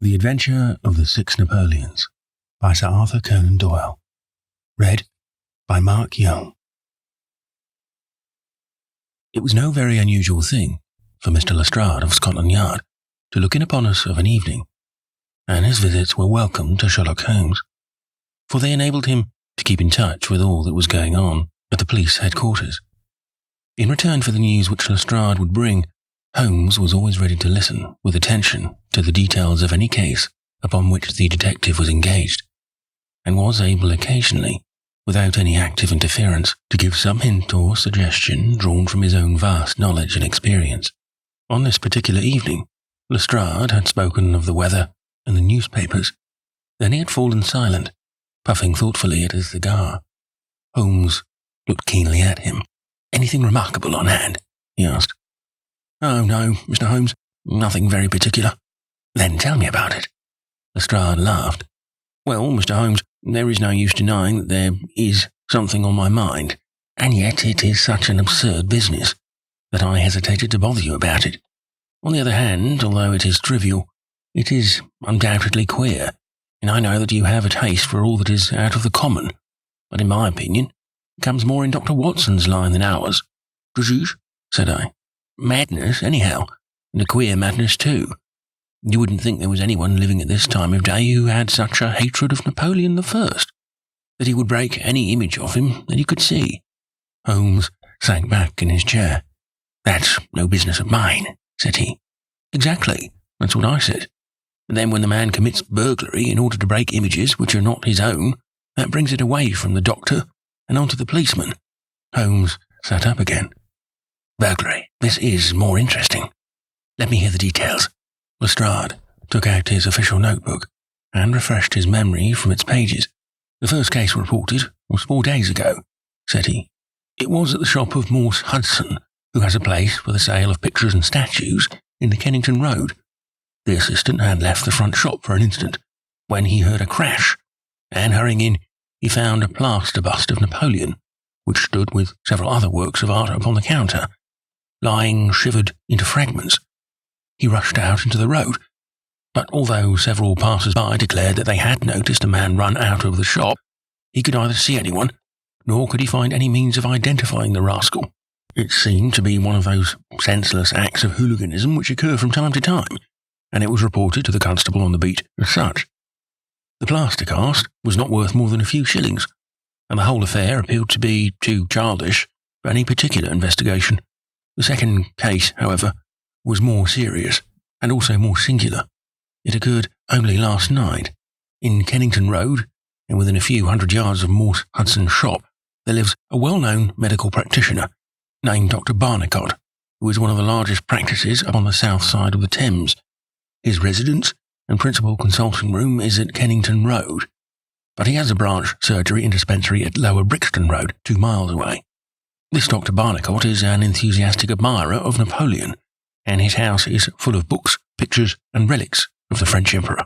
The Adventure of the Six Napoleons by Sir Arthur Conan Doyle. Read by Mark Young. It was no very unusual thing for Mr. Lestrade of Scotland Yard to look in upon us of an evening, and his visits were welcome to Sherlock Holmes, for they enabled him to keep in touch with all that was going on at the police headquarters. In return for the news which Lestrade would bring, Holmes was always ready to listen with attention to the details of any case upon which the detective was engaged, and was able occasionally, without any active interference, to give some hint or suggestion drawn from his own vast knowledge and experience. On this particular evening, Lestrade had spoken of the weather and the newspapers. Then he had fallen silent, puffing thoughtfully at his cigar. Holmes looked keenly at him. "Anything remarkable on hand?" he asked. "Oh, no, Mr. Holmes, nothing very particular." "Then tell me about it." Lestrade laughed. "Well, Mr. Holmes, there is no use denying that there is something on my mind, and yet it is such an absurd business that I hesitated to bother you about it. On the other hand, although it is trivial, it is undoubtedly queer, and I know that you have a taste for all that is out of the common, but in my opinion, it comes more in Dr. Watson's line than ours." "Does it?" said I. "Madness, anyhow, and a queer madness too. You wouldn't think there was anyone living at this time of day who had such a hatred of Napoleon the First, that he would break any image of him that he could see." Holmes sank back in his chair. "That's no business of mine," said he. "Exactly, that's what I said. And then when the man commits burglary in order to break images which are not his own, that brings it away from the doctor and onto the policeman." Holmes sat up again. "Burglary. This is more interesting. Let me hear the details." Lestrade took out his official notebook and refreshed his memory from its pages. "The first case reported was 4 days ago," said he. "It was at the shop of Morse Hudson, who has a place for the sale of pictures and statues in the Kennington Road. The assistant had left the front shop for an instant, when he heard a crash, and hurrying in, he found a plaster bust of Napoleon, which stood with several other works of art upon the counter, lying shivered into fragments. He rushed out into the road, but although several passers-by declared that they had noticed a man run out of the shop, he could neither see anyone, nor could he find any means of identifying the rascal. It seemed to be one of those senseless acts of hooliganism which occur from time to time, and it was reported to the constable on the beat as such. The plaster cast was not worth more than a few shillings, and the whole affair appeared to be too childish for any particular investigation. The second case, however, was more serious, and also more singular. It occurred only last night. In Kennington Road, and within a few hundred yards of Morse Hudson's shop, there lives a well-known medical practitioner named Dr. Barnicot, who is one of the largest practices upon the south side of the Thames. His residence and principal consulting room is at Kennington Road, but he has a branch surgery and dispensary at Lower Brixton Road, 2 miles away. This Dr. Barnicot is an enthusiastic admirer of Napoleon, and his house is full of books, pictures, and relics of the French Emperor.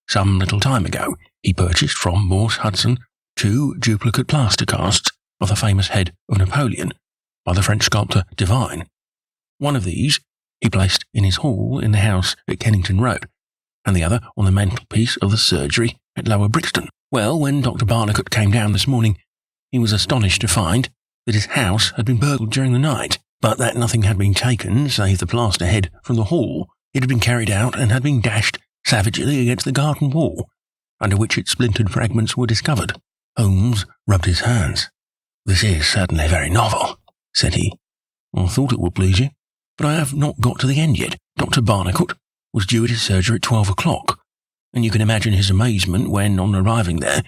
Some little time ago, he purchased from Morse Hudson 2 duplicate plaster casts of the famous head of Napoleon by the French sculptor Divine. One of these he placed in his hall in the house at Kennington Road, and the other on the mantelpiece of the surgery at Lower Brixton. Well, when Dr. Barnicot came down this morning, he was astonished to find that his house had been burgled during the night, but that nothing had been taken save the plaster head from the hall. It had been carried out and had been dashed savagely against the garden wall, under which its splintered fragments were discovered. Holmes rubbed his hands. "This is certainly very novel," said he. "I thought it would please you, but I have not got to the end yet. Dr. Barnicot was due at his surgery at 12 o'clock, and you can imagine his amazement when, on arriving there,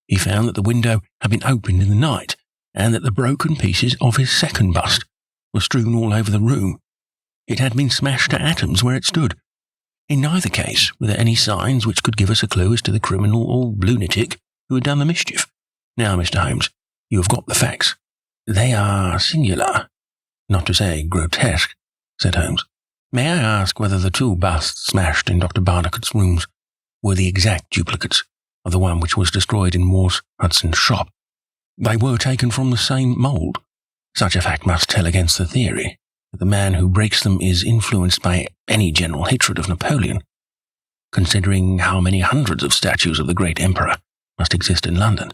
he found that the window had been opened in the night, and that the broken pieces of his second bust were strewn all over the room. It had been smashed to atoms where it stood. In neither case were there any signs which could give us a clue as to the criminal or lunatic who had done the mischief. Now, Mr. Holmes, you have got the facts." "They are singular, not to say grotesque," said Holmes. "May I ask whether the 2 busts smashed in Dr. Barnicot's rooms were the exact duplicates of the one which was destroyed in Morse Hudson's shop?" "They were taken from the same mould." "Such a fact must tell against the theory that the man who breaks them is influenced by any general hatred of Napoleon." considering how many hundreds of statues of the great emperor must exist in London.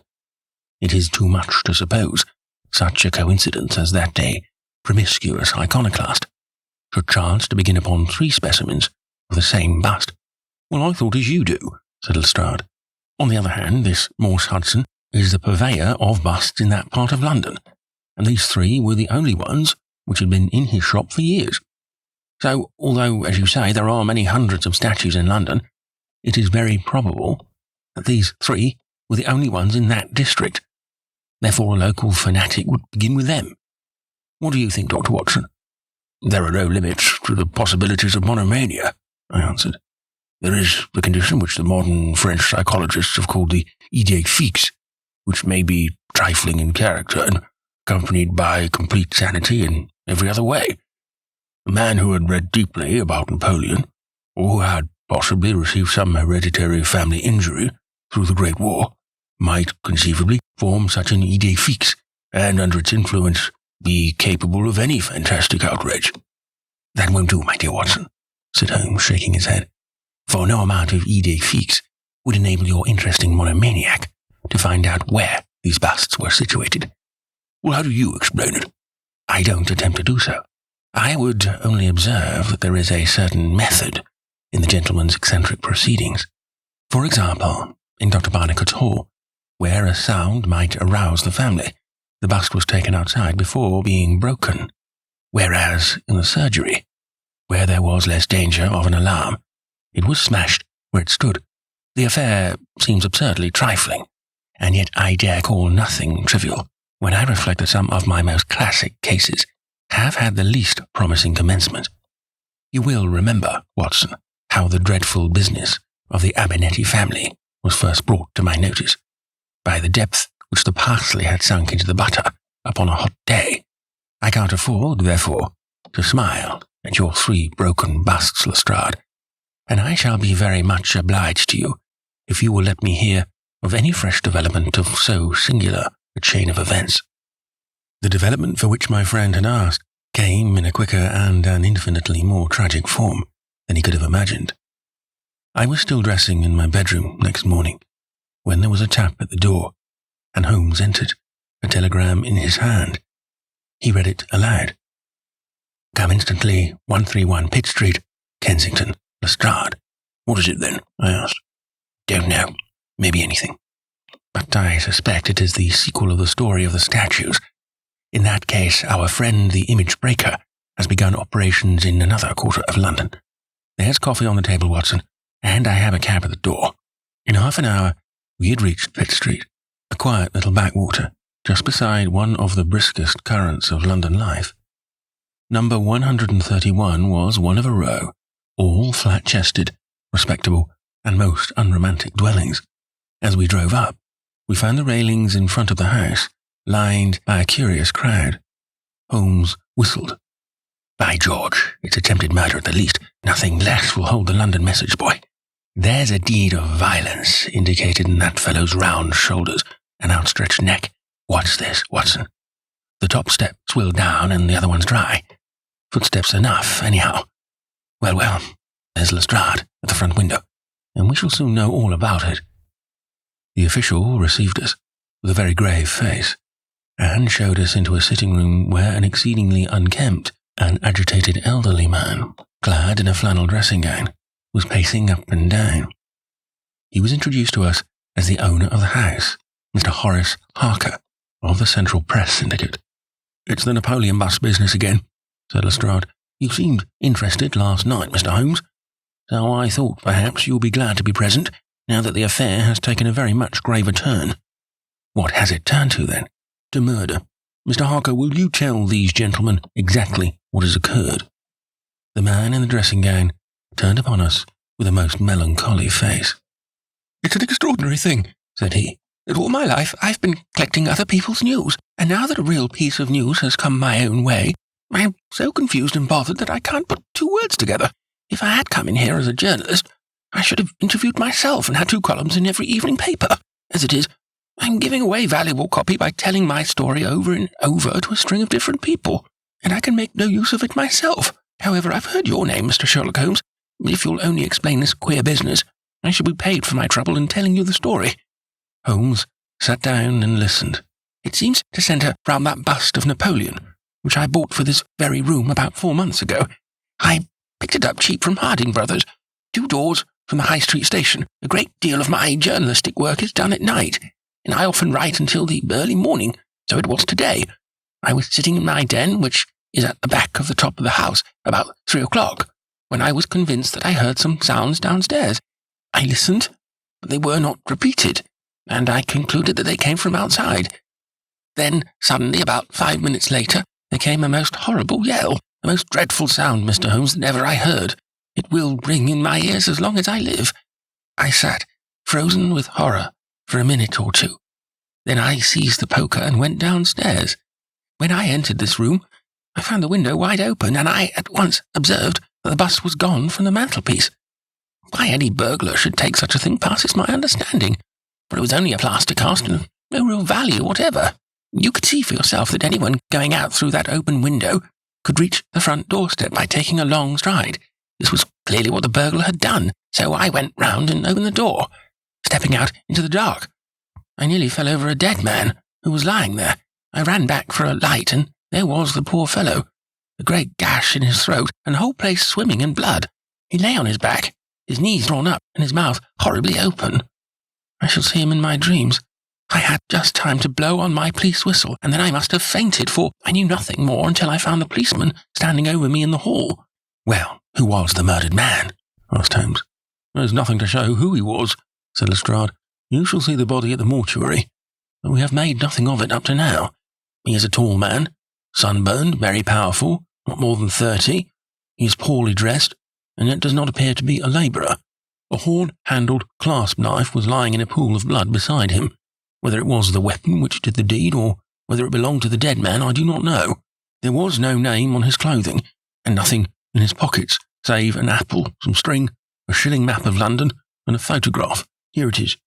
It is too much to suppose such a coincidence as that a promiscuous iconoclast should chance to begin upon 3 specimens of the same bust. Well, I thought as you do, said Lestrade. On the other hand, this Morse Hudson is the purveyor of busts in that part of London, and these 3 were the only ones which had been in his shop for years. So, although, as you say, there are many hundreds of statues in London, it is very probable that these 3 were the only ones in that district. Therefore, a local fanatic would begin with them. What do you think, Dr. Watson? There are no limits to the possibilities of monomania, I answered. There is the condition which the modern French psychologists have called the idée fixe, which may be trifling in character and accompanied by complete sanity in every other way. A man who had read deeply about Napoleon, or who had possibly received some hereditary family injury through the Great War, might conceivably form such an idée fixe, and under its influence be capable of any fantastic outrage. That won't do, my dear Watson, said Holmes, shaking his head, for no amount of idée fixe would enable your interesting monomaniac to find out where these busts were situated. Well, how do you explain it? I don't attempt to do so. I would only observe that there is a certain method in the gentleman's eccentric proceedings. For example, in Dr. Barnicot's hall, where a sound might arouse the family, the bust was taken outside before being broken, whereas in the surgery, where there was less danger of an alarm, it was smashed where it stood. The affair seems absurdly trifling, and yet I dare call nothing trivial when I reflect that some of my most classic cases have had the least promising commencement. You will remember, Watson, how the dreadful business of the Abernethy family was first brought to my notice, by the depth which the parsley had sunk into the butter upon a hot day. I can't afford, therefore, to smile at your 3 broken busts, Lestrade, and I shall be very much obliged to you if you will let me hear of any fresh development of so singular a chain of events. The development for which my friend had asked came in a quicker and an infinitely more tragic form than he could have imagined. I was still dressing in my bedroom next morning when there was a tap at the door, and Holmes entered, a telegram in his hand. He read it aloud. Come instantly, 131 Pitt Street, Kensington, Lestrade. What is it then? I asked. Don't know. Maybe anything. But I suspect it is the sequel of the story of the statues. In that case, our friend the image breaker has begun operations in another quarter of London. There's coffee on the table, Watson, and I have a cab at the door. In half an hour, we had reached Pitt Street, a quiet little backwater, just beside one of the briskest currents of London life. Number 131 was one of a row, all flat-chested, respectable, and most unromantic dwellings. As we drove up, we found the railings in front of the house lined by a curious crowd. Holmes whistled. By George, it's attempted murder at the least. Nothing less will hold the London message boy. There's a deed of violence indicated in that fellow's round shoulders and outstretched neck. What's this, Watson? The top step's will down and the other one's dry. Footsteps enough, anyhow. Well, there's Lestrade at the front window, and we shall soon know all about it. The official received us with a very grave face, and showed us into a sitting room where an exceedingly unkempt and agitated elderly man, clad in a flannel dressing gown, was pacing up and down. He was introduced to us as the owner of the house, Mr. Horace Harker, of the Central Press Syndicate. It's the Napoleon bust business again, said Lestrade. You seemed interested last night, Mr. Holmes, so I thought perhaps you'll be glad to be present now that the affair has taken a very much graver turn. What has it turned to, then? To murder. Mr. Harker, will you tell these gentlemen exactly what has occurred? The man in the dressing gown turned upon us with a most melancholy face. It's an extraordinary thing, said he, that all my life I've been collecting other people's news, and now that a real piece of news has come my own way, I am so confused and bothered that I can't put 2 words together. If I had come in here as a journalist, I should have interviewed myself and had 2 columns in every evening paper. As it is, I'm giving away valuable copy by telling my story over and over to a string of different people, and I can make no use of it myself. However, I've heard your name, Mr. Sherlock Holmes, If you'll only explain this queer business, I shall be paid for my trouble in telling you the story." Holmes sat down and listened. "It seems to centre round that bust of Napoleon, which I bought for this very room about 4 months ago. I picked it up cheap from Harding Brothers, 2 doors from the High Street station. A great deal of my journalistic work is done at night, and I often write until the early morning, so it was today. I was sitting in my den, which is at the back of the top of the house, about 3 o'clock, when I was convinced that I heard some sounds downstairs. I listened, but they were not repeated, and I concluded that they came from outside. Then, suddenly, about 5 minutes later, there came a most horrible yell, the most dreadful sound, Mr. Holmes, that ever I heard. It will ring in my ears as long as I live. I sat, frozen with horror, for a minute or two. Then I seized the poker and went downstairs. When I entered this room, I found the window wide open, and I at once observed that the bust was gone from the mantelpiece. Why any burglar should take such a thing passes my understanding, for it was only a plaster cast and no real value whatever. You could see for yourself that anyone going out through that open window could reach the front doorstep by taking a long stride. This was clearly what the burglar had done, so I went round and opened the door. Stepping out into the dark, I nearly fell over a dead man who was lying there. I ran back for a light, and there was the poor fellow, a great gash in his throat, and the whole place swimming in blood. He lay on his back, his knees drawn up, and his mouth horribly open. I shall see him in my dreams. I had just time to blow on my police whistle, and then I must have fainted, for I knew nothing more until I found the policeman standing over me in the hall." "Well, who was the murdered man?" asked Holmes. "There's nothing to show who he was," said Lestrade. "You shall see the body at the mortuary, but we have made nothing of it up to now. He is a tall man, sunburned, very powerful, not more than 30. He is poorly dressed, and yet does not appear to be a labourer. A horn-handled clasp knife was lying in a pool of blood beside him. Whether it was the weapon which did the deed, or whether it belonged to the dead man, I do not know. There was no name on his clothing, and nothing in his pockets, save an apple, some string, a shilling map of London, and a photograph. Here it is."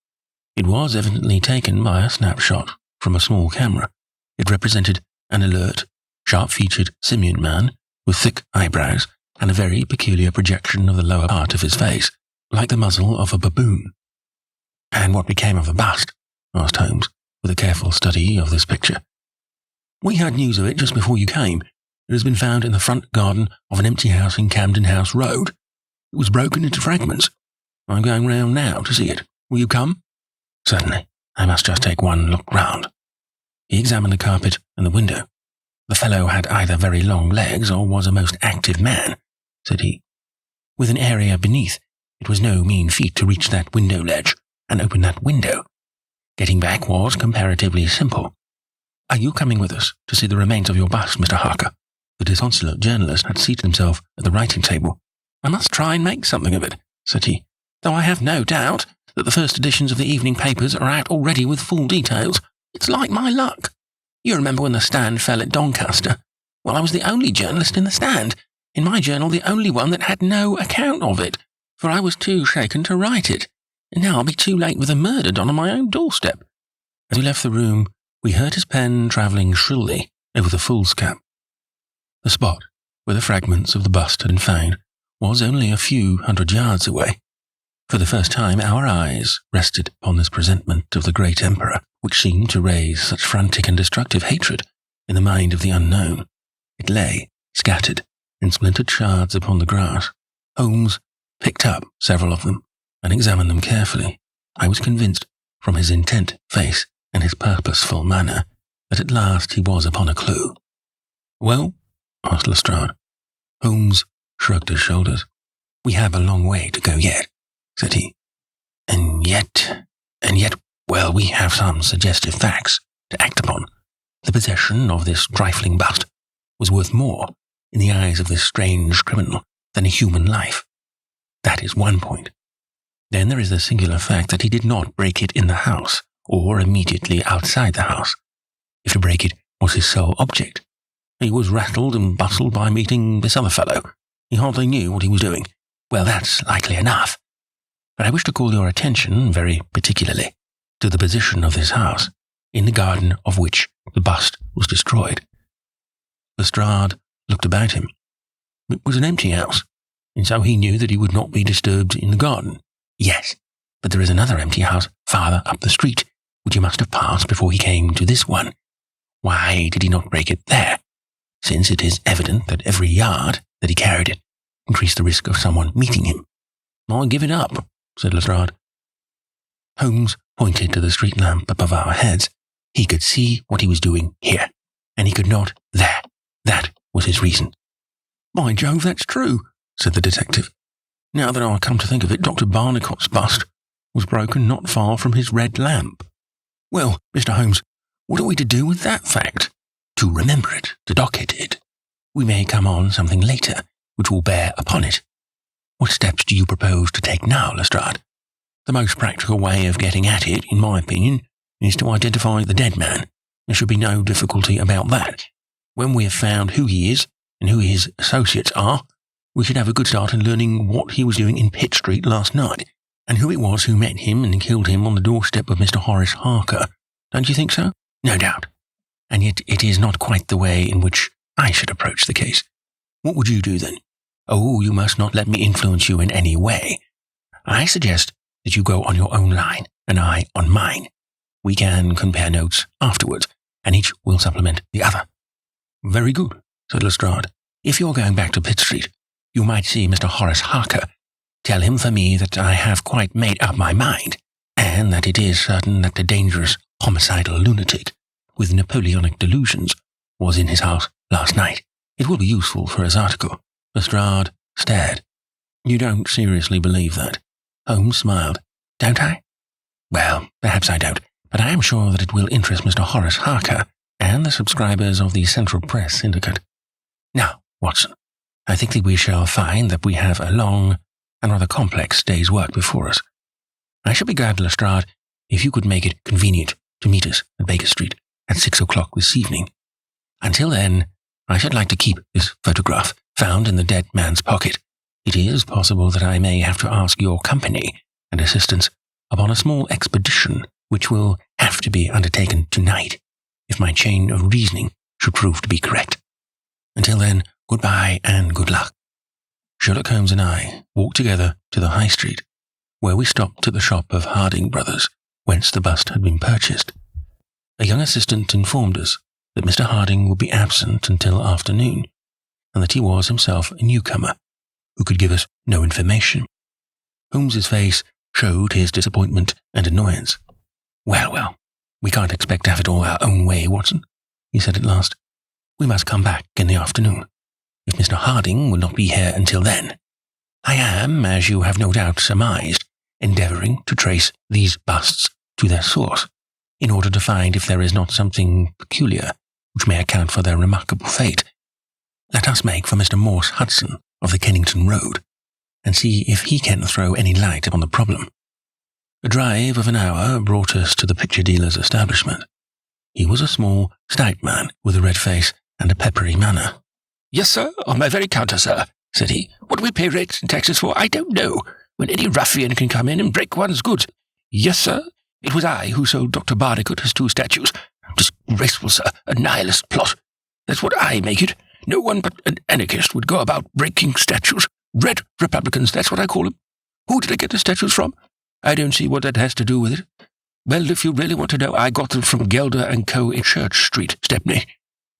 It was evidently taken by a snapshot from a small camera. It represented an alert, sharp-featured simian man with thick eyebrows and a very peculiar projection of the lower part of his face, like the muzzle of a baboon. "And what became of the bust?" asked Holmes, with a careful study of this picture. "We had news of it just before you came. It has been found in the front garden of an empty house in Camden House Road. It was broken into fragments. I'm going round now to see it. Will you come?" "Certainly. I must just take one look round." He examined the carpet and the window. "The fellow had either very long legs or was a most active man," said he. "With an area beneath, it was no mean feat to reach that window ledge and open that window. Getting back was comparatively simple. Are you coming with us to see the remains of your bust, Mr. Harker?" The disconsolate journalist had seated himself at the writing table. "I must try and make something of it," said he, "though I have no doubt that the first editions of the evening papers are out already with full details. It's like my luck. You remember when the Stand fell at Doncaster? Well, I was the only journalist in the Stand. In my journal, the only one that had no account of it, for I was too shaken to write it. And now I'll be too late with a murder done on my own doorstep." As he left the room, we heard his pen travelling shrilly over the foolscap. The spot where the fragments of the bust had been found was only a few 100 yards away. For the first time, our eyes rested upon this presentment of the great emperor, which seemed to raise such frantic and destructive hatred in the mind of the unknown. It lay, scattered, in splintered shards upon the grass. Holmes picked up several of them and examined them carefully. I was convinced, from his intent face and his purposeful manner, that at last he was upon a clue. "Well?" asked Lestrade. Holmes shrugged his shoulders. "We have a long way to go yet," said he. And yet, well, we have some suggestive facts to act upon. The possession of this trifling bust was worth more in the eyes of this strange criminal than a human life. That is one point. Then there is the singular fact that he did not break it in the house, or immediately outside the house. If to break it was his sole object, he was rattled and bustled by meeting this other fellow. He hardly knew what he was doing. Well, that's likely enough. But I wish to call your attention, very particularly, to the position of this house, in the garden of which the bust was destroyed. Lestrade looked about him. It was an empty house. and so he knew that he would not be disturbed in the garden. Yes, but there is another empty house farther up the street, which he must have passed before he came to this one. Why did he not break it there, since it is evident that every yard that he carried it increased the risk of someone meeting him? "I give it up," said Lestrade. Holmes pointed to the street lamp above our heads. He could see what he was doing here, and he could not there. That was his reason. "By Jove, that's true," said the detective. "Now that I come to think of it, Dr. Barnicot's bust was broken not far from his red lamp. Well, Mr. Holmes, what are we to do with that fact? To remember it, to docket it. We may come on something later which will bear upon it. What steps do you propose to take now, Lestrade?" "The most practical way of getting at it, in my opinion, is to identify the dead man. There should be no difficulty about that. When we have found who he is and who his associates are, we should have a good start in learning what he was doing in Pitt Street last night, and who it was who met him and killed him on the doorstep of Mr. Horace Harker. Don't you think so?" "No doubt. And yet it is not quite the way in which I should approach the case." "What would you do then?" "Oh, you must not let me influence you in any way. I suggest that you go on your own line, and I on mine. We can compare notes afterwards, and each will supplement the other." "Very good," said Lestrade. "If you're going back to Pitt Street, you might see Mr. Horace Harker. Tell him for me that I have quite made up my mind, and that it is certain that the dangerous, homicidal lunatic with Napoleonic delusions was in his house last night. It will be useful for his article." Lestrade stared. "You don't seriously believe that?" Holmes smiled. "Don't I? Well, perhaps I don't, but I am sure that it will interest Mr. Horace Harker and the subscribers of the Central Press Syndicate. Now, Watson, I think that we shall find that we have a long and rather complex day's work before us. I should be glad, Lestrade, if you could make it convenient to meet us at Baker Street at 6 o'clock this evening. Until then, I should like to keep this photograph found in the dead man's pocket. It is possible that I may have to ask your company and assistance upon a small expedition which will have to be undertaken tonight, if my chain of reasoning should prove to be correct. Until then, goodbye and good luck." Sherlock Holmes and I walked together to the High Street, where we stopped at the shop of Harding Brothers, whence the bust had been purchased. A young assistant informed us that Mr. Harding would be absent until afternoon, and that he was himself a newcomer, who could give us no information. Holmes's face showed his disappointment and annoyance. Well, we can't expect to have it all our own way, Watson," he said at last. "We must come back in the afternoon, if Mr. Harding will not be here until then. I am, as you have no doubt surmised, endeavouring to trace these busts to their source, in order to find if there is not something peculiar which may account for their remarkable fate. Let us make for Mr. Morse Hudson of the Kennington Road, and see if he can throw any light upon the problem." A drive of an hour brought us to the picture dealer's establishment. He was a small, stout man with a red face and a peppery manner. "Yes, sir, on my very counter, sir," said he. "What do we pay rates and taxes for? I don't know, when any ruffian can come in and break one's goods. Yes, sir, it was I who sold Dr. Barnicot his 2 statues. Disgraceful, sir, a nihilist plot. That's what I make it. No one but an anarchist would go about breaking statues. Red Republicans, that's what I call them. Who did I get the statues from? I don't see what that has to do with it. Well, if you really want to know, I got them from Gelder & Co. in Church Street, Stepney.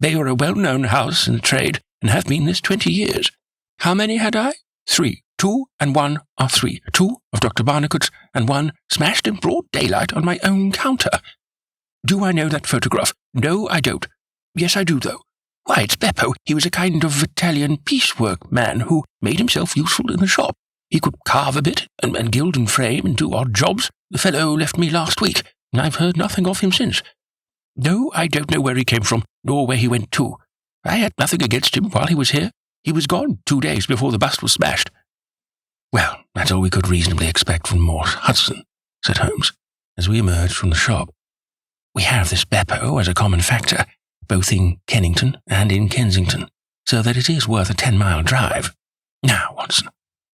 They are a well-known house in the trade, and have been this 20 years. How many had I? 3. 2 and 1 are 3. 2 of Dr. Barnicot's, and 1 smashed in broad daylight on my own counter. Do I know that photograph? No, I don't. Yes, I do, though. Why, it's Beppo. He was a kind of Italian piecework man who made himself useful in the shop. He could carve a bit, and gild and frame, and do odd jobs. The fellow left me last week, and I've heard nothing of him since. No, I don't know where he came from, nor where he went to. I had nothing against him while he was here. He was gone 2 days before the bust was smashed." "Well, that's all we could reasonably expect from Morse Hudson," said Holmes, as we emerged from the shop. "We have this Beppo as a common factor, both in Kennington and in Kensington, so that it is worth a 10-mile drive. Now, Watson,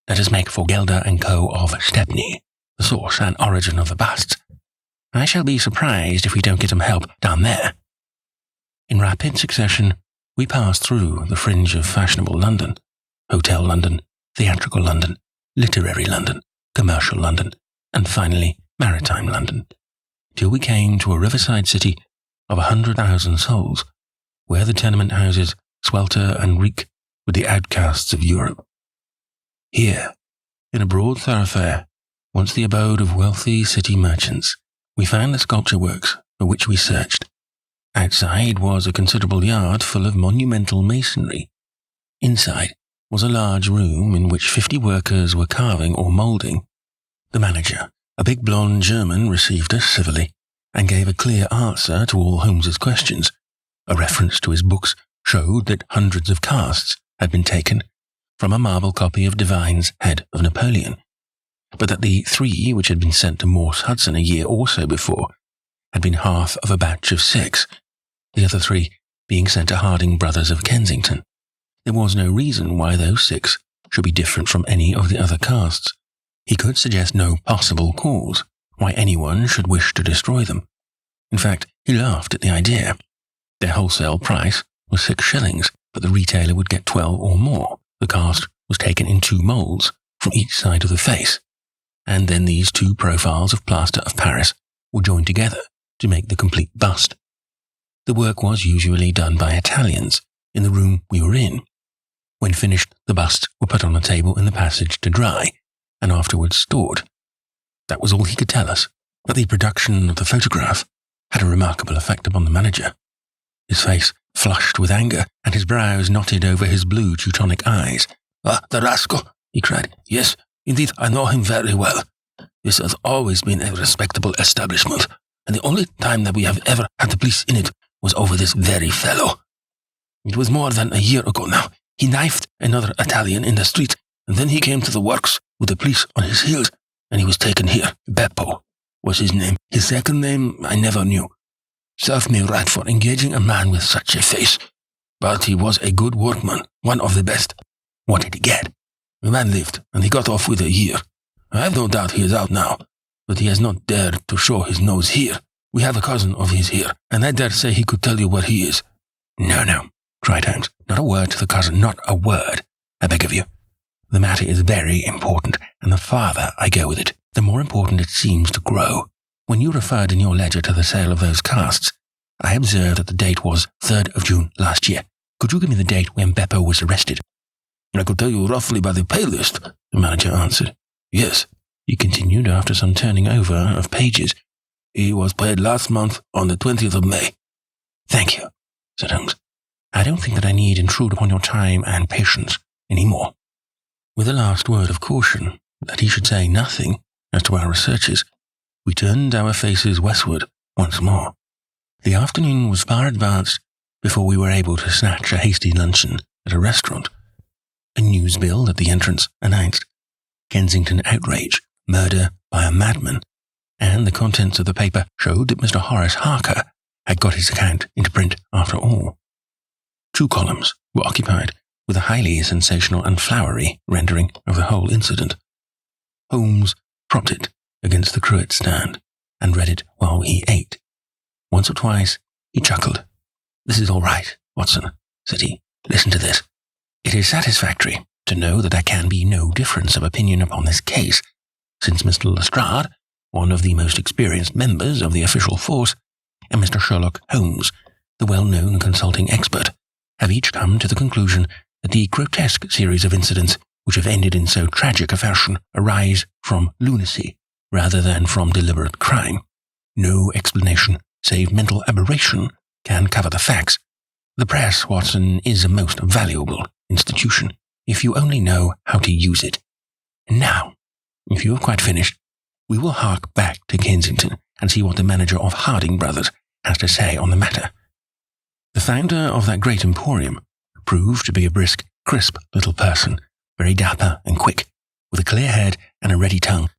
let us make for Gelder & Co. of Stepney, the source and origin of the busts. I shall be surprised if we don't get some help down there." In rapid succession, we passed through the fringe of fashionable London, Hotel London, theatrical London, literary London, commercial London, and finally maritime London, till we came to a riverside city of 100,000 souls, where the tenement houses swelter and reek with the outcasts of Europe. Here, in a broad thoroughfare, once the abode of wealthy city merchants, we found the sculpture works for which we searched. Outside was a considerable yard full of monumental masonry. Inside was a large room in which 50 workers were carving or moulding. The manager, a big blonde German, received us civilly and gave a clear answer to all Holmes's questions. A reference to his books showed that hundreds of casts had been taken from a marble copy of Devine's Head of Napoleon, but that the 3 which had been sent to Morse Hudson a year or so before had been half of a batch of 6, the other 3 being sent to Harding Brothers of Kensington. There was no reason why those 6 should be different from any of the other casts. He could suggest no possible cause why anyone should wish to destroy them. In fact, he laughed at the idea. Their wholesale price was 6 shillings, but the retailer would get 12 or more. The cast was taken in 2 moulds from each side of the face, and then these 2 profiles of plaster of Paris were joined together to make the complete bust. The work was usually done by Italians in the room we were in. When finished, the busts were put on a table in the passage to dry, and afterwards stored. That was all he could tell us, but the production of the photograph had a remarkable effect upon the manager. His face flushed with anger, and his brows knotted over his blue Teutonic eyes. "Ah, the rascal!" he cried. "Yes, indeed, I know him very well. This has always been a respectable establishment, and the only time that we have ever had the police in it was over this very fellow. It was more than a year ago now. He knifed another Italian in the street, and then he came to the works with the police on his heels, and he was taken here. Beppo was his name. His second name I never knew. Served me right for engaging a man with such a face. But he was a good workman, one of the best. What did he get? The man lived, and he got off with a year. I have no doubt he is out now, but he has not dared to show his nose here. We have a cousin of his here, and I dare say he could tell you where he is." No, cried Holmes. "Not a word to the cousin, not a word, I beg of you. The matter is very important, and the farther I go with it, the more important it seems to grow. When you referred in your ledger to the sale of those casts, I observed that the date was 3rd of June last year. Could you give me the date when Beppo was arrested?" "I could tell you roughly by the pay list," the manager answered. "Yes," he continued after some turning over of pages. "He was paid last month on the 20th of May. "Thank you," said Holmes. "I don't think that I need intrude upon your time and patience any more." With a last word of caution that he should say nothing as to our researches, we turned our faces westward once more. The afternoon was far advanced before we were able to snatch a hasty luncheon at a restaurant. A newsbill at the entrance announced Kensington outrage, murder by a madman, and the contents of the paper showed that Mr. Horace Harker had got his account into print after all. 2 columns were occupied with a highly sensational and flowery rendering of the whole incident. Holmes propped it against the cruet stand and read it while he ate. Once or twice he chuckled. "This is all right, Watson," said he. "Listen to this. It is satisfactory to know that there can be no difference of opinion upon this case, since Mr. Lestrade, one of the most experienced members of the official force, and Mr. Sherlock Holmes, the well-known consulting expert, have each come to the conclusion that the grotesque series of incidents which have ended in so tragic a fashion arise from lunacy rather than from deliberate crime. No explanation, save mental aberration, can cover the facts. The press, Watson, is a most valuable institution, if you only know how to use it. And now, if you have quite finished, we will hark back to Kensington and see what the manager of Harding Brothers has to say on the matter. The founder of that great emporium proved to be a brisk, crisp little person, very dapper and quick, with a clear head and a ready tongue.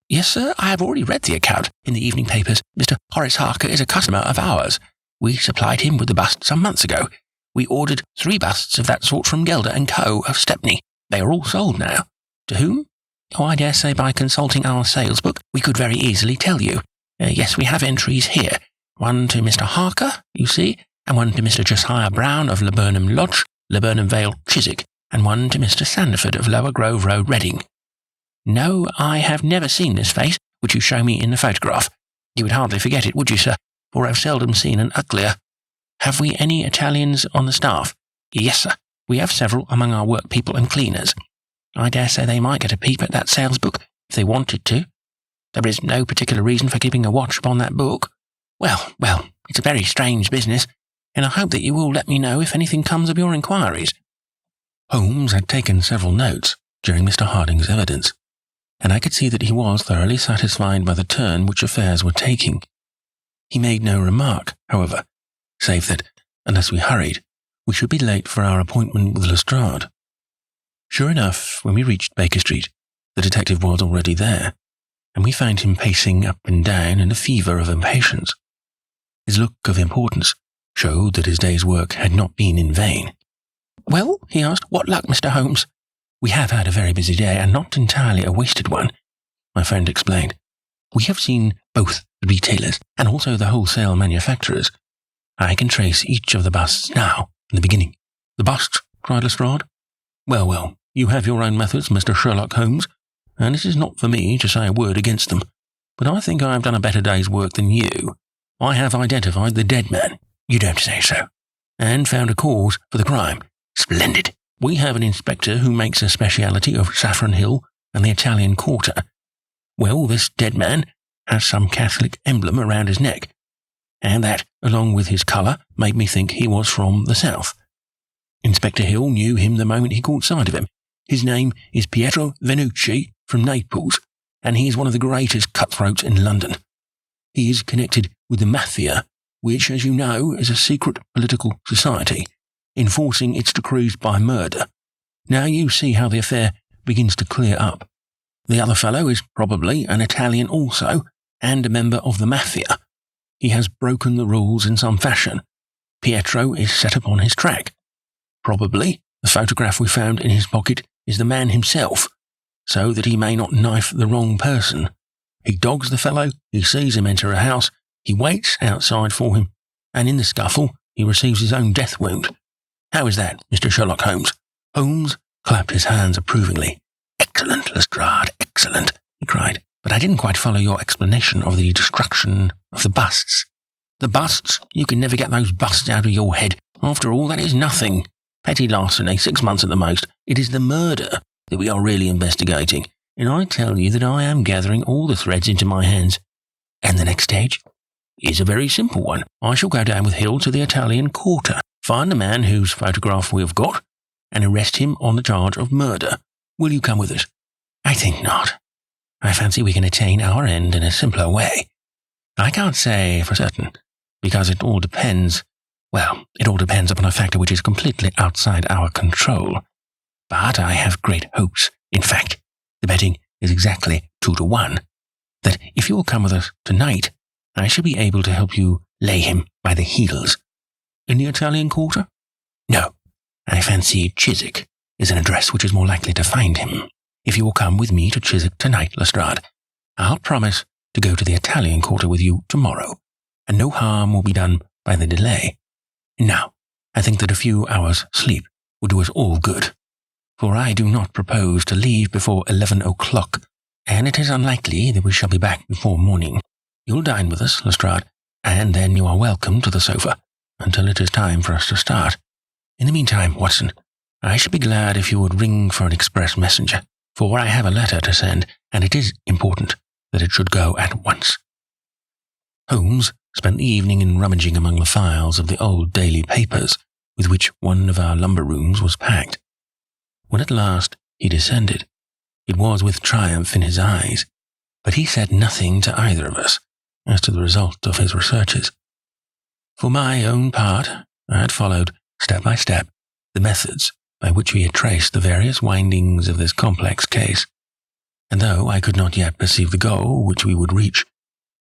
"Yes, sir, I have already read the account in the evening papers. Mr. Horace Harker is a customer of ours. We supplied him with the bust some months ago. We ordered 3 busts of that sort from Gelder & Co. of Stepney. They are all sold now. To whom? Oh, I dare say by consulting our sales book, we could very easily tell you. Yes, we have entries here. One to Mr. Harker, you see, and one to Mr. Josiah Brown of Laburnum Lodge, Laburnum Vale, Chiswick, and one to Mr. Sandford of Lower Grove Road, Reading. No, I have never seen this face, which you show me in the photograph. You would hardly forget it, would you, sir? For I've seldom seen an uglier. Have we any Italians on the staff? Yes, sir. We have several among our workpeople and cleaners. I dare say they might get a peep at that sales book if they wanted to. There is no particular reason for keeping a watch upon that book. Well, it's a very strange business, and I hope that you will let me know if anything comes of your inquiries. Holmes had taken several notes during Mr. Harding's evidence, and I could see that he was thoroughly satisfied by the turn which affairs were taking. He made no remark, however, save that, unless we hurried, we should be late for our appointment with Lestrade. Sure enough, when we reached Baker Street, the detective was already there, and we found him pacing up and down in a fever of impatience. His look of importance showed that his day's work had not been in vain. Well, he asked, what luck, Mr. Holmes? We have had a very busy day, and not entirely a wasted one, my friend explained. We have seen both the retailers and also the wholesale manufacturers. I can trace each of the busts now, in the beginning. The busts? Cried Lestrade. Well, you have your own methods, Mr. Sherlock Holmes, and it is not for me to say a word against them. But I think I have done a better day's work than you. I have identified the dead man. You don't say so. And found a cause for the crime. Splendid. We have an inspector who makes a speciality of Saffron Hill and the Italian Quarter. Well, this dead man has some Catholic emblem around his neck, and that, along with his colour, made me think he was from the south. Inspector Hill knew him the moment he caught sight of him. His name is Pietro Venucci from Naples, and he is one of the greatest cutthroats in London. He is connected with the Mafia, which, as you know, is a secret political society, enforcing its decrees by murder. Now you see how the affair begins to clear up. The other fellow is probably an Italian also, and a member of the Mafia. He has broken the rules in some fashion. Pietro is set upon his track. Probably the photograph we found in his pocket is the man himself, so that he may not knife the wrong person. He dogs the fellow, he sees him enter a house, he waits outside for him, and in the scuffle he receives his own death wound. How is that, Mr. Sherlock Holmes? Holmes clapped his hands approvingly. Excellent, Lestrade, excellent, he cried. But I didn't quite follow your explanation of the destruction of the busts. The busts? You can never get those busts out of your head. After all, that is nothing. Petty larceny, 6 months at the most. It is the murder that we are really investigating, and I tell you that I am gathering all the threads into my hands. And the next stage is a very simple one. I shall go down with Hill to the Italian Quarter, find the man whose photograph we have got, and arrest him on the charge of murder. Will you come with us? I think not. I fancy we can attain our end in a simpler way. I can't say for certain, because it all depends upon a factor which is completely outside our control. But I have great hopes. In fact, the betting is exactly 2-1, that if you will come with us tonight, I shall be able to help you lay him by the heels. In the Italian Quarter? No, I fancy Chiswick is an address which is more likely to find him. If you will come with me to Chiswick tonight, Lestrade, I'll promise to go to the Italian Quarter with you tomorrow, and no harm will be done by the delay. Now, I think that a few hours' sleep will do us all good, for I do not propose to leave before 11 o'clock, and it is unlikely that we shall be back before morning. You'll dine with us, Lestrade, and then you are welcome to the sofa until it is time for us to start. In the meantime, Watson, I should be glad if you would ring for an express messenger, for I have a letter to send, and it is important that it should go at once. Holmes spent the evening in rummaging among the files of the old daily papers with which one of our lumber rooms was packed. When at last he descended, it was with triumph in his eyes, but he said nothing to either of us as to the result of his researches. For my own part, I had followed, step by step, the methods by which we had traced the various windings of this complex case, and though I could not yet perceive the goal which we would reach,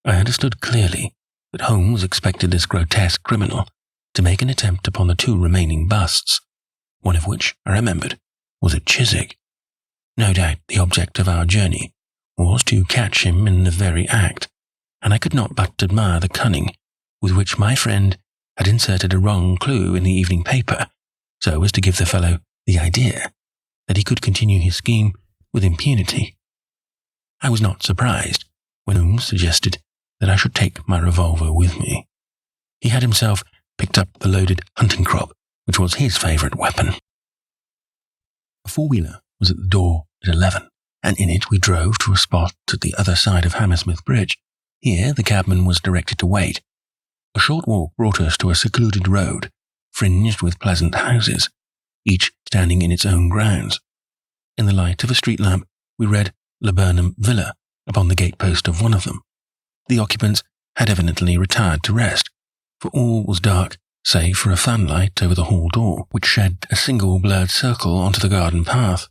I understood clearly that Holmes expected this grotesque criminal to make an attempt upon the 2 remaining busts, one of which, I remembered, was at Chiswick. No doubt the object of our journey was to catch him in the very act, and I could not but admire the cunning with which my friend had inserted a wrong clue in the evening paper, so as to give the fellow the idea that he could continue his scheme with impunity. I was not surprised when Holmes suggested that I should take my revolver with me. He had himself picked up the loaded hunting crop, which was his favourite weapon. A four-wheeler was at the door at 11, and in it we drove to a spot at the other side of Hammersmith Bridge. Here the cabman was directed to wait. A short walk brought us to a secluded road, fringed with pleasant houses, each standing in its own grounds. In the light of a street lamp, we read Laburnum Villa upon the gatepost of one of them. The occupants had evidently retired to rest, for all was dark save for a fanlight over the hall door, which shed a single blurred circle onto the garden path.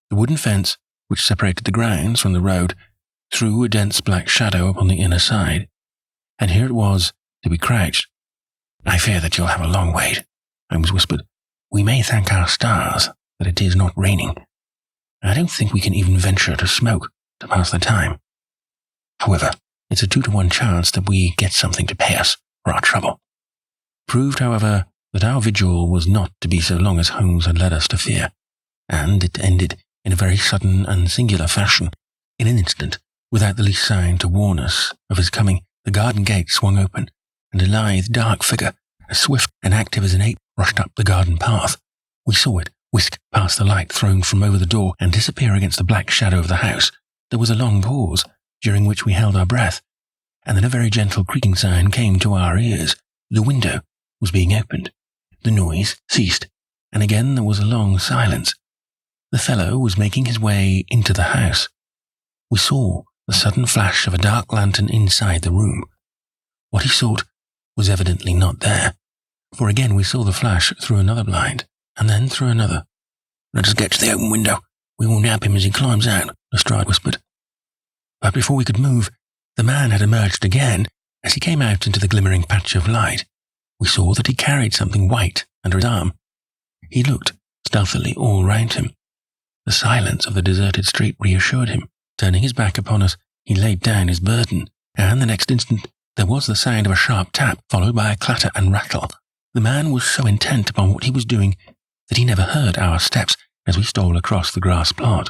The wooden fence, which separated the grounds from the road, threw a dense black shadow upon the inner side, and here it was that we crouched. "I fear that you'll have a long wait," Holmes whispered. "We may thank our stars that it is not raining. I don't think we can even venture to smoke to pass the time. However, it's a 2-to-1 chance that we get something to pay us for our trouble." Proved, however, that our vigil was not to be so long as Holmes had led us to fear, and it ended in a very sudden and singular fashion. In an instant, without the least sign to warn us of his coming, the garden gate swung open, and a lithe, dark figure, as swift and active as an ape, rushed up the garden path. We saw it whisk past the light thrown from over the door and disappear against the black shadow of the house. There was a long pause, during which we held our breath, and then a very gentle creaking sound came to our ears. The window was being opened. The noise ceased, and again there was a long silence. The fellow was making his way into the house. We saw the sudden flash of a dark lantern inside the room. What he sought was evidently not there, for again we saw the flash through another blind, and then through another. "Let us get to the open window. We will nab him as he climbs out," Lestrade whispered. But before we could move, the man had emerged again. As he came out into the glimmering patch of light, we saw that he carried something white under his arm. He looked stealthily all round him. The silence of the deserted street reassured him. Turning his back upon us, he laid down his burden, and the next instant there was the sound of a sharp tap, followed by a clatter and rattle. The man was so intent upon what he was doing that he never heard our steps as we stole across the grass plot.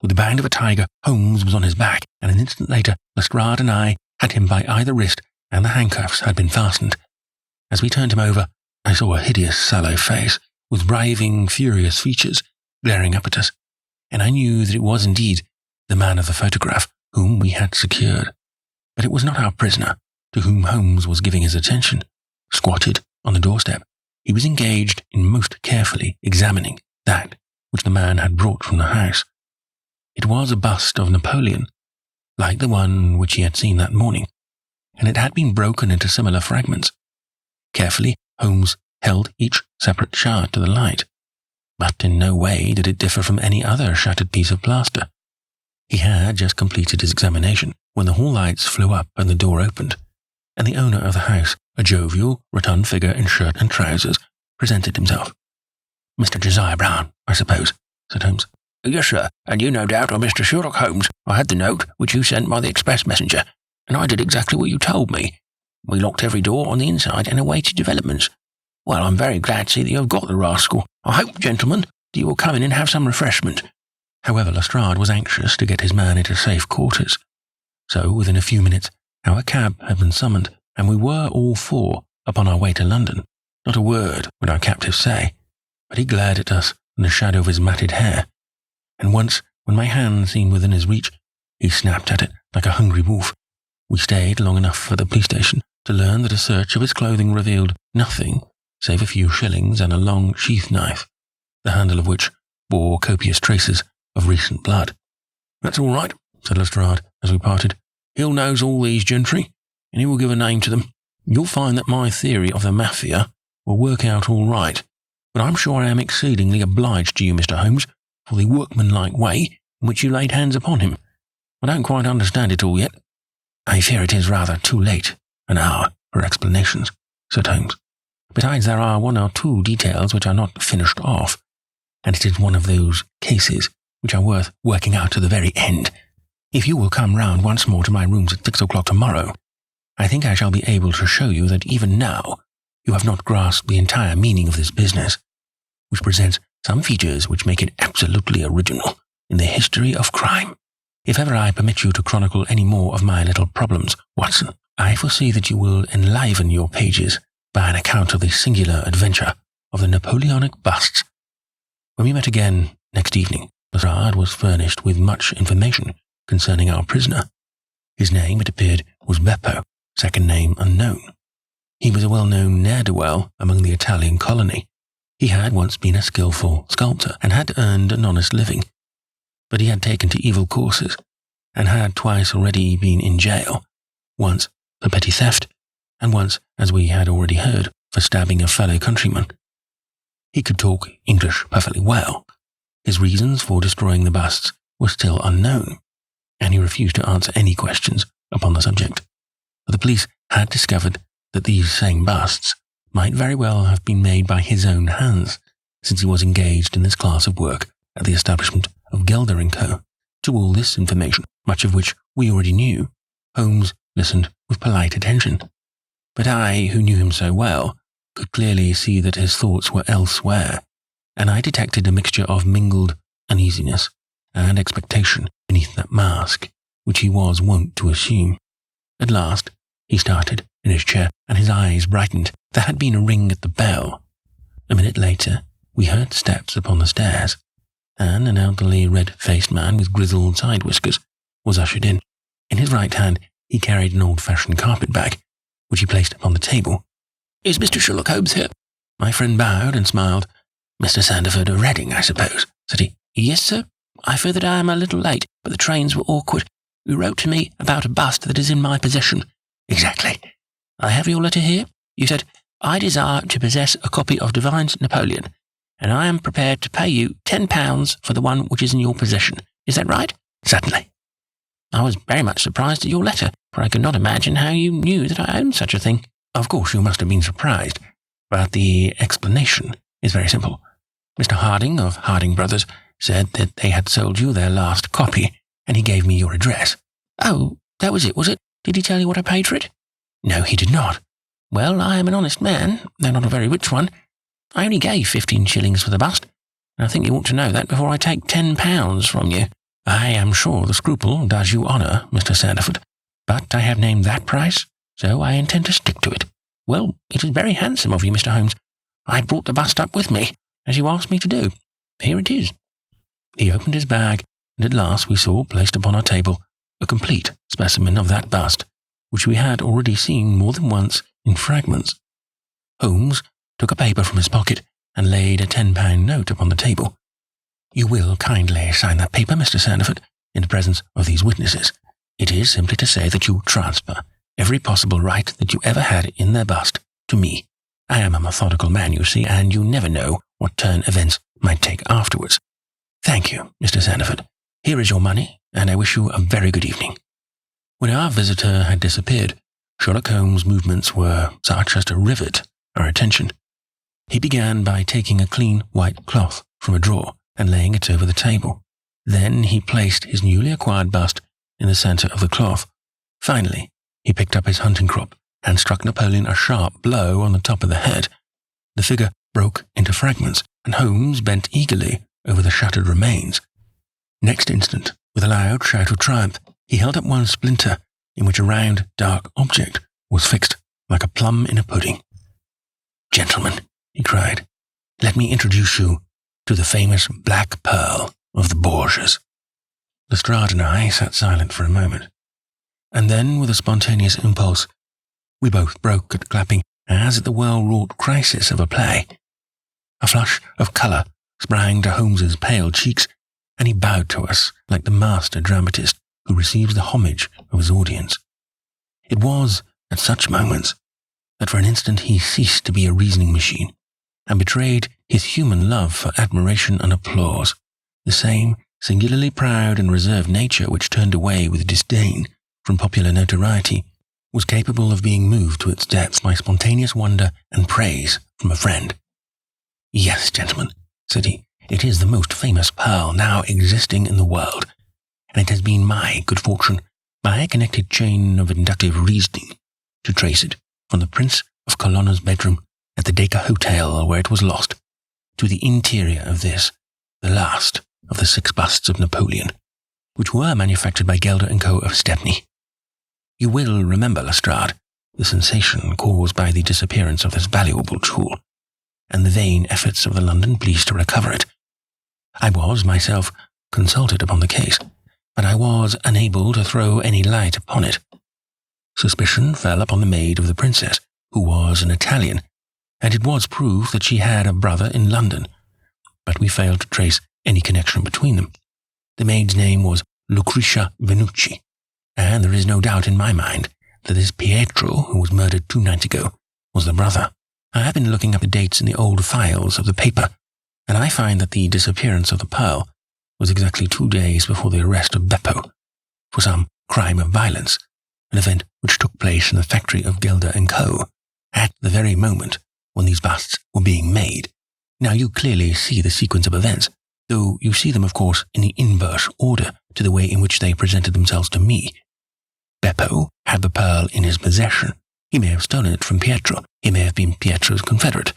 With the bound of a tiger, Holmes was on his back, and an instant later Lestrade and I had him by either wrist, and the handcuffs had been fastened. As we turned him over, I saw a hideous sallow face, with writhing, furious features, glaring up at us, and I knew that it was indeed the man of the photograph whom we had secured. But it was not our prisoner to whom Holmes was giving his attention. Squatted on the doorstep, he was engaged in most carefully examining that which the man had brought from the house. It was a bust of Napoleon, like the one which he had seen that morning, and it had been broken into similar fragments. Carefully, Holmes held each separate shard to the light, but in no way did it differ from any other shattered piece of plaster. He had just completed his examination when the hall lights flew up and the door opened, and the owner of the house, a jovial, rotund figure in shirt and trousers, presented himself. "Mr. Josiah Brown, I suppose," said Holmes. "Yes, sir, and you no doubt are Mr. Sherlock Holmes. I had the note which you sent by the express messenger, and I did exactly what you told me. We locked every door on the inside and awaited developments. Well, I'm very glad to see that you have got the rascal. I hope, gentlemen, that you will come in and have some refreshment." However, Lestrade was anxious to get his man into safe quarters, so within a few minutes our cab had been summoned, and we were all four upon our way to London. Not a word would our captive say, but he glared at us in the shadow of his matted hair, and once, when my hand seemed within his reach, he snapped at it like a hungry wolf. We stayed long enough at the police station to learn that a search of his clothing revealed nothing save a few shillings and a long sheath knife, the handle of which bore copious traces of recent blood. "That's all right," said Lestrade as we parted. "Hill knows all these gentry, and he will give a name to them. You'll find that my theory of the mafia will work out all right, but I'm sure I am exceedingly obliged to you, Mr. Holmes, for the workmanlike way in which you laid hands upon him. I don't quite understand it all yet." "I fear it is rather too late an hour for explanations," said Holmes. "Besides, there are one or two details which are not finished off, and it is one of those cases which are worth working out to the very end. If you will come round once more to my rooms at 6 o'clock tomorrow, I think I shall be able to show you that even now you have not grasped the entire meaning of this business, which presents some features which make it absolutely original in the history of crime. If ever I permit you to chronicle any more of my little problems, Watson, I foresee that you will enliven your pages by an account of the singular adventure of the Napoleonic busts. When we met again next evening, Lestrade was furnished with much information concerning our prisoner. His name, it appeared, was Beppo, second name unknown. He was a well-known ne'er-do-well among the Italian colony. He had once been a skillful sculptor and had earned an honest living, but he had taken to evil courses and had twice already been in jail, once for petty theft, and once, as we had already heard, for stabbing a fellow countryman. He could talk English perfectly well. His reasons for destroying the busts were still unknown, and he refused to answer any questions upon the subject. But the police had discovered that these same busts might very well have been made by his own hands, since he was engaged in this class of work at the establishment of Gelder & Co. To all this information, much of which we already knew, Holmes listened with polite attention. But I, who knew him so well, could clearly see that his thoughts were elsewhere, and I detected a mixture of mingled uneasiness and expectation beneath that mask which he was wont to assume. At last, he started in his chair, and his eyes brightened. There had been a ring at the bell. A minute later, we heard steps upon the stairs, and an elderly red-faced man with grizzled side whiskers was ushered in. In his right hand, he carried an old-fashioned carpet-bag, which he placed upon the table. "Is Mr. Sherlock Holmes here?" My friend bowed and smiled. "Mr. Sandford of Reading, I suppose," said he. "Yes, sir. I fear that I am a little late, but the trains were awkward. You wrote to me about a bust that is in my possession." "Exactly. I have your letter here. You said, 'I desire to possess a copy of Devine's Napoleon, and I am prepared to pay you £10 for the one which is in your possession.' Is that right?" "Certainly." "I was very much surprised at your letter, for I could not imagine how you knew that I owned such a thing." "Of course you must have been surprised, but the explanation is very simple. Mr. Harding of Harding Brothers said that they had sold you their last copy, and he gave me your address." "Oh, that was it, was it? Did he tell you what I paid for it?" "No, he did not." "Well, I am an honest man, though not a very rich one. I only gave 15 shillings for the bust, and I think you ought to know that before I take £10 from you." "I am sure the scruple does you honour, Mr. Sandford, but I have named that price, so I intend to stick to it." "Well, it is very handsome of you, Mr. Holmes. I brought the bust up with me, as you asked me to do. Here it is." He opened his bag, and at last we saw placed upon our table a complete specimen of that bust, which we had already seen more than once in fragments. Holmes took a paper from his pocket and laid a £10 note upon the table. "You will kindly sign that paper, Mr. Sandford, in the presence of these witnesses. It is simply to say that you transfer every possible right that you ever had in their bust to me. I am a methodical man, you see, and you never know what turn events might take afterwards. Thank you, Mr. Sandford. Here is your money, and I wish you a very good evening." When our visitor had disappeared, Sherlock Holmes' movements were such as to rivet our attention. He began by taking a clean white cloth from a drawer and laying it over the table. Then he placed his newly acquired bust in the centre of the cloth. Finally, he picked up his hunting crop and struck Napoleon a sharp blow on the top of the head. The figure broke into fragments, and Holmes bent eagerly over the shattered remains. Next instant, with a loud shout of triumph, he held up one splinter in which a round, dark object was fixed like a plum in a pudding. "Gentlemen," he cried, "let me introduce you to the famous Black Pearl of the Borgias." Lestrade and I sat silent for a moment, and then, with a spontaneous impulse, we both broke at clapping, as at the well-wrought crisis of a play. A flush of colour sprang to Holmes's pale cheeks, and he bowed to us like the master dramatist who receives the homage of his audience. It was at such moments that for an instant he ceased to be a reasoning machine and betrayed his human love for admiration and applause, the same singularly proud and reserved nature which turned away with disdain from popular notoriety was capable of being moved to its depths by spontaneous wonder and praise from a friend. "Yes, gentlemen," said he, "it is the most famous pearl now existing in the world, and it has been my good fortune, by a connected chain of inductive reasoning, to trace it from the Prince of Colonna's bedroom at the Dacre Hotel where it was lost, to the interior of this, the last of the 6 busts of Napoleon, which were manufactured by Gelder & Co. of Stepney. You will remember, Lestrade, the sensation caused by the disappearance of this valuable tool, and the vain efforts of the London police to recover it. I was, myself, consulted upon the case, but I was unable to throw any light upon it. Suspicion fell upon the maid of the princess, who was an Italian, and it was proved that she had a brother in London, but we failed to trace any connection between them. The maid's name was Lucretia Venucci, and there is no doubt in my mind that this Pietro, who was murdered 2 nights ago, was the brother. I have been looking up the dates in the old files of the paper, and I find that the disappearance of the pearl was exactly 2 days before the arrest of Beppo for some crime of violence, an event which took place in the factory of Gelder & Co. at the very moment when these busts were being made. Now you clearly see the sequence of events, though you see them, of course, in the inverse order to the way in which they presented themselves to me. Beppo had the pearl in his possession. He may have stolen it from Pietro. He may have been Pietro's confederate.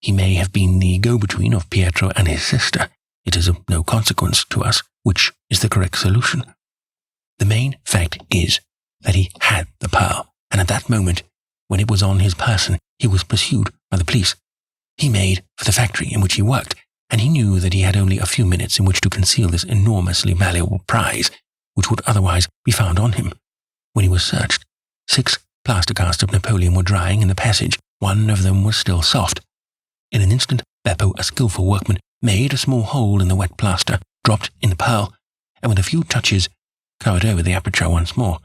He may have been the go-between of Pietro and his sister. It is of no consequence to us which is the correct solution. The main fact is that he had the pearl, and at that moment, when it was on his person, he was pursued by the police. He made for the factory in which he worked, and he knew that he had only a few minutes in which to conceal this enormously valuable prize, which would otherwise be found on him. When he was searched, 6 plaster casts of Napoleon were drying in the passage. One of them was still soft. In an instant, Beppo, a skillful workman, made a small hole in the wet plaster, dropped in the pearl, and with a few touches, covered over the aperture once more.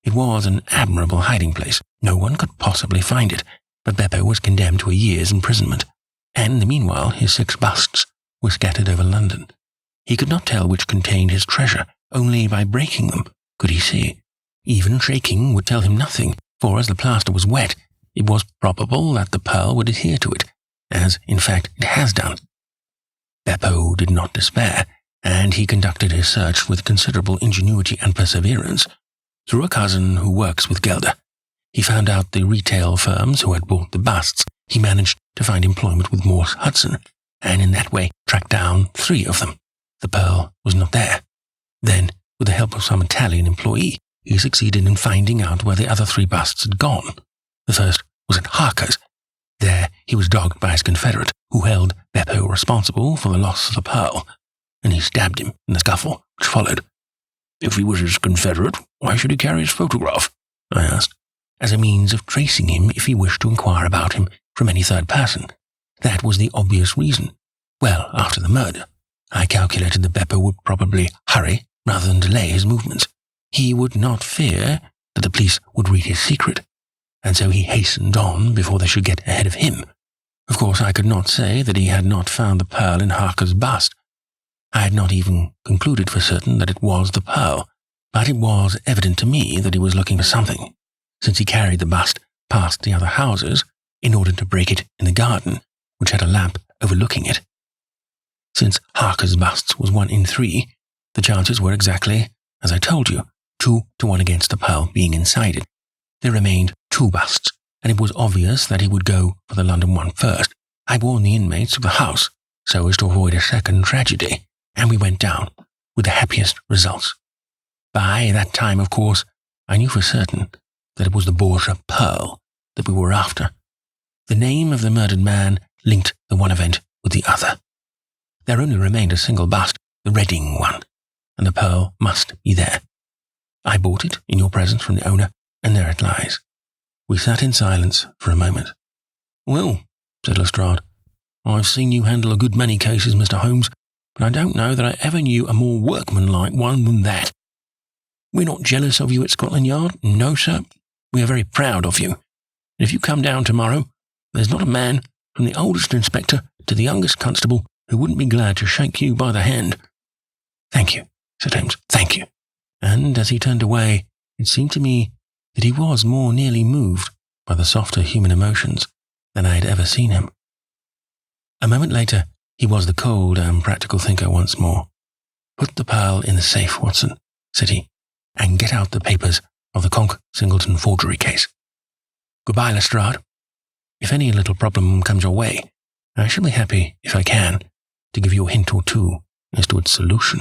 It was an admirable hiding place. No one could possibly find it, but Beppo was condemned to a year's imprisonment, and in the meanwhile his 6 busts were scattered over London. He could not tell which contained his treasure. Only by breaking them could he see. Even shaking would tell him nothing, for as the plaster was wet, it was probable that the pearl would adhere to it, as in fact it has done. Beppo did not despair, and he conducted his search with considerable ingenuity and perseverance. Through a cousin who works with Gelder, he found out the retail firms who had bought the busts. He managed to find employment with Morse Hudson, and in that way tracked down 3 of them. The pearl was not there. Then, with the help of some Italian employee, he succeeded in finding out where the other 3 busts had gone. The first was at Harker's. There he was dogged by his confederate, who held Beppo responsible for the loss of the pearl, and he stabbed him in the scuffle which followed. "If he was his confederate, why should he carry his photograph?" I asked. "As a means of tracing him if he wished to inquire about him from any third person. That was the obvious reason. Well, after the murder, I calculated that Beppo would probably hurry rather than delay his movements. He would not fear that the police would read his secret, and so he hastened on before they should get ahead of him. Of course, I could not say that he had not found the pearl in Harker's bust. I had not even concluded for certain that it was the pearl, but it was evident to me that he was looking for something, since he carried the bust past the other houses in order to break it in the garden, which had a lamp overlooking it. Since Harker's bust was 1 in 3, the chances were exactly as I told you, 2 to 1 against the pearl being inside it. There remained 2 busts, and it was obvious that he would go for the London one first. I warned the inmates of the house so as to avoid a second tragedy, and we went down with the happiest results. By that time, of course, I knew for certain that it was the Borgia pearl that we were after. The name of the murdered man linked the one event with the other. There only remained a single bust, the Reading one, and the pearl must be there. I bought it in your presence from the owner, and there it lies. We sat in silence for a moment. "Well," said Lestrade, "I've seen you handle a good many cases, Mr. Holmes, but I don't know that I ever knew a more workmanlike one than that. We're not jealous of you at Scotland Yard. No, sir. We are very proud of you. And if you come down tomorrow, there's not a man, from the oldest inspector to the youngest constable, who wouldn't be glad to shake you by the hand." "Thank you," said Holmes. "Thank you." And as he turned away, it seemed to me that he was more nearly moved by the softer human emotions than I had ever seen him. A moment later, he was the cold and practical thinker once more. "Put the pearl in the safe, Watson," said he, "and get out the papers of the Conk-Singleton forgery case. Goodbye, Lestrade. If any little problem comes your way, I shall be happy, if I can, to give you a hint or two as to its solution.